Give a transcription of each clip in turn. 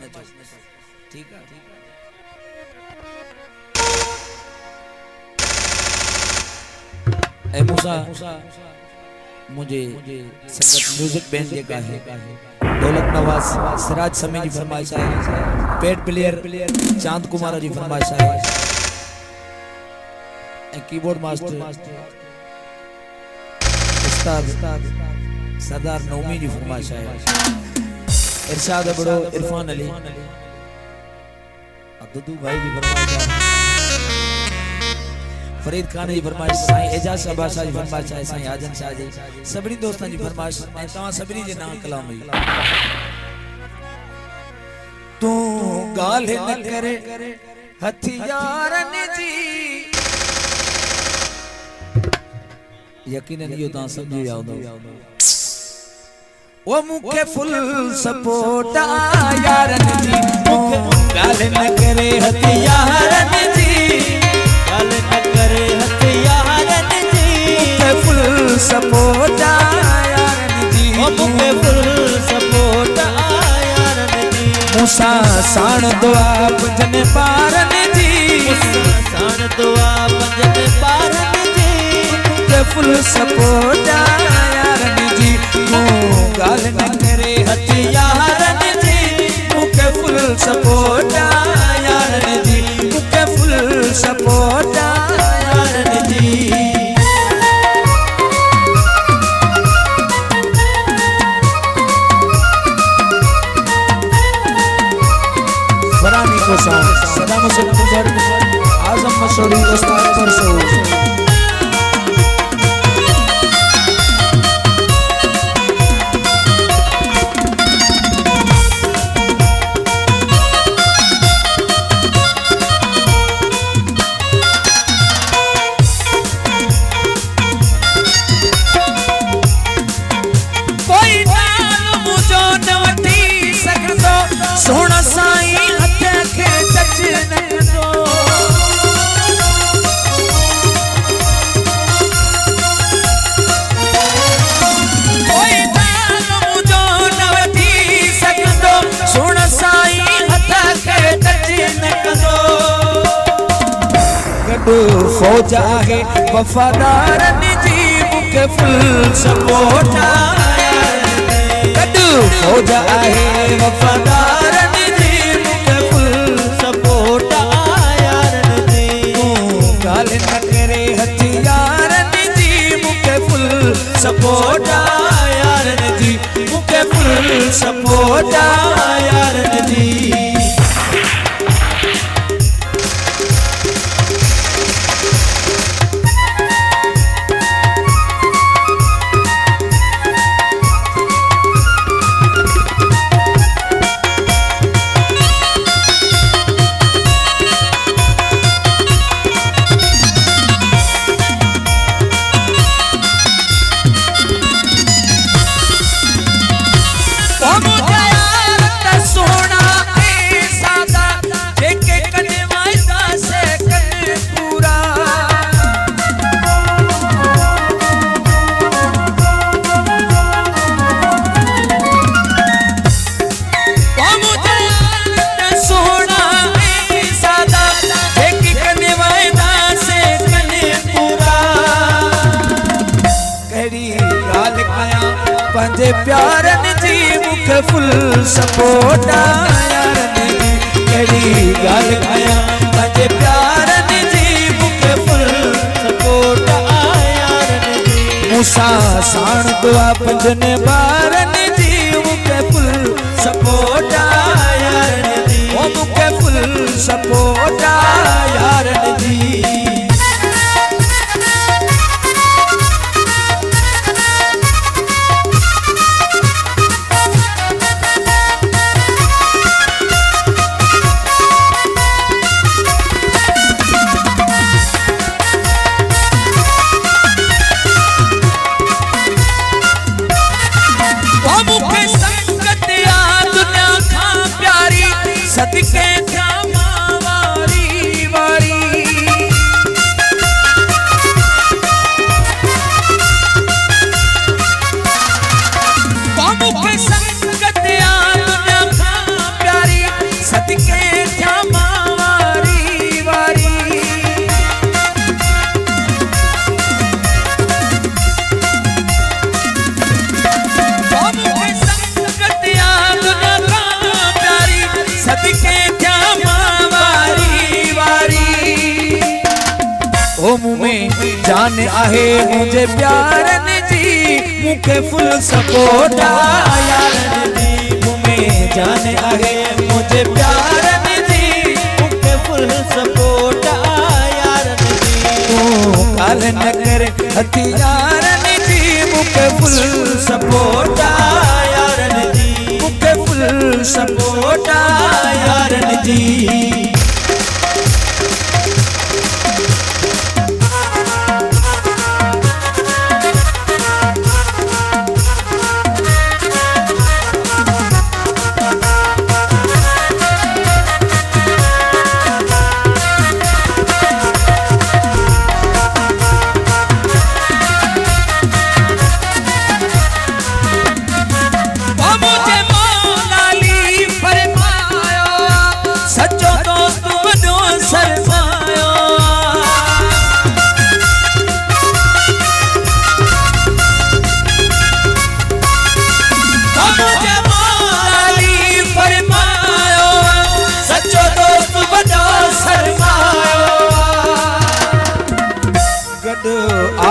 न जो। ठीक है ए मूसा मुझे संगत म्यूजिक बैंड जेका है दौलत नवाज सिराज समी जी फरमाइश है, पेड प्लेयर चांद कुमार जी फरमाइश है, कीबोर्ड मास्टर उस्ताद सरदार नौमी जी फरमाइश है, इरशाद बड़ो इरफान अली दुदू भाई जी फरमाइश है, फरीद खान जी फरमाइश, साईं एजाज शाह जी फरमाइश है, साईं आजम शाह जी सभी दोस्तों जी फरमाइश ऐं तव्हां सभी जे नाम कलाम हुई। तू गाल्हि न करे हथियारन जी यकीनन इहो तव्हां सम्झी विया हूंदव वो मुखे फुल सपोर्ट यारन जी गाल्हि न करे हथियारन जी गाल्हि न करे हथियारन जी मुखे फुल सपोर्ट यारन जी मुखे फुल सपोर्ट यारन जी मूसा साण दुआ पंजन पारन जी मूसा साण दुआ पंजन पारन जी मुखे फुल सपोर्ट यारन जी गाल्हि न करे हथियारन जी मुखे फुल सपोर्ट यारन जी मुखे फुल सपोर्ट यारन जी। फरानी को सॉन्ग सदा मुसद मुगर आजम मशहूरी उस्ताद परसो सोना साईं हथ के टच न दो कोई नाम मुझो न वठी सघंदो सोना साईं हथ के टच न कंदो गॾु फौज आहे वफ़ादारन जी मूंखे फुल सपोर्ट गॾु फौज आहे वफ़ादारन जी मूंखे फुल सपोर्ट यारन जी गाल्हि न करे हथियारन जी मूंखे फुल सपोर्ट यारन जी मूंखे फुल सपोर्ट यारन जी। पंजे प्यारन जी मूंखे फुल सपोर्ट यारन जी कहिड़ी ॻाल्हि कयां पंजे प्यारन जी मूंखे फुल सपोर्ट यारन जी मूसा साण दुआ पंजन ॿारन जी मूंखे फुल सपोर्ट यारन जी मूंखे फुल सपोर्ट यारन जी। सदके क्या मावारी वारी जान आहे मुझे प्यारन जी मुखे फुल सपोर्ट यारन जी में जान आहे मुझे प्यारन जी मुखे फुल सपोर्ट यारन जी तू काल न करे हथियारन जी मुखे फुल सपोर्ट यारन जी मुखे फुल सपोर्ट यारन जी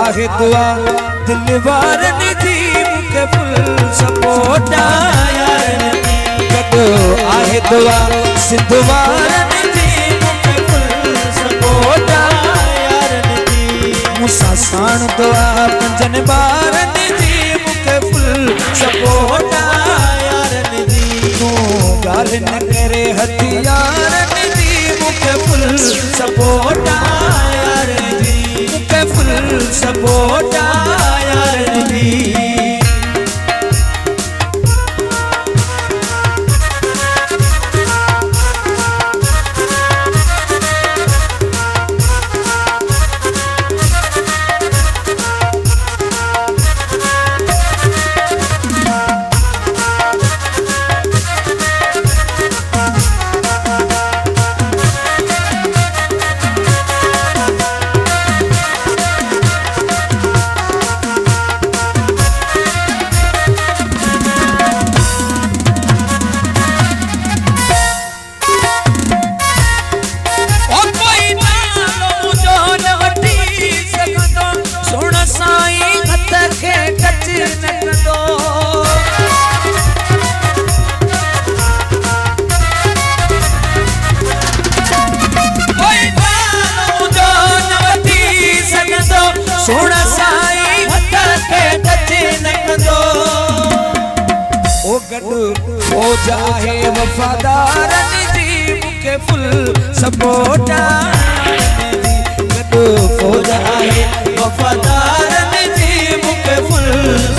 आहे दुआ दिल वारन जी मुखे फुल सपोर्ट यारन जी गडो आहे दुआ सिंध वारन जी मुखे फुल सपोर्ट यारन जी मूंसां साण दुआ पंजन बारन जी मुखे फुल सपोर्ट यारन जी तू ॻाल्हि न करे हथियारन जी मुखे फुल सपोर्ट यारन जी मुखे फुल सपोर्ट यारन जी सोना साई हथ के टच न कंदो ओ गडो हो जाए वफादारन जी मुखे फुल सपोर्ट गडो हो जाए वफादारन जी मुखे फुल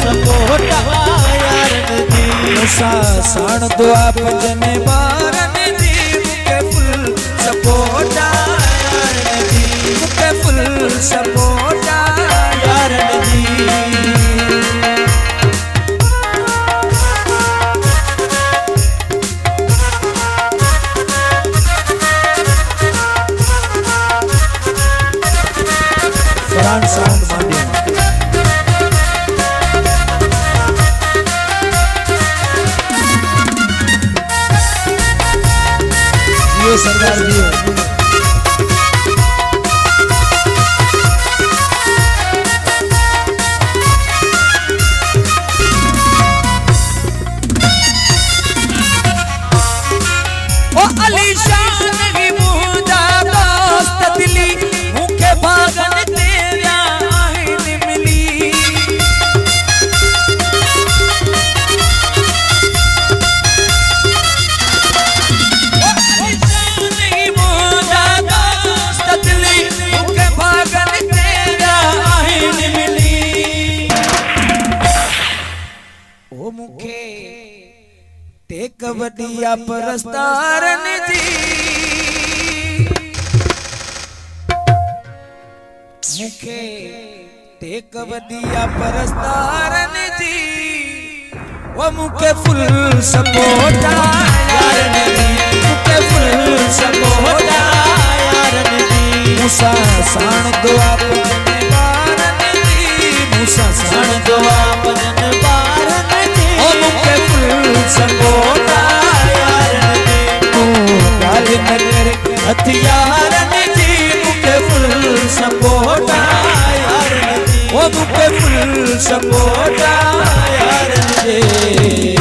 सपोर्ट यारन जी मूंसां साण दुआ पंजन बारन जी मुखे फुल सपोर्ट यारन जी मुखे फुल सपोर्ट यारन जी फरहान साउंड मांडिया ये सरदार जी टेक वडिया परस्तारन जी मुखे टेक वडिया परस्तारन जी वो मुखे फुल सपोर्ट यारन जी मुखे फुल सपोर्ट यारन जी मूंसां साण दुआ पंजन बारन जी मूंसां साण दुआ पंजन बारन जी ओ मुखे फुल सपोर्ट यारन जी तू ॻाल्हि न करे हथियारन जी मुखे फुल सपोर्ट सपोटा यार रे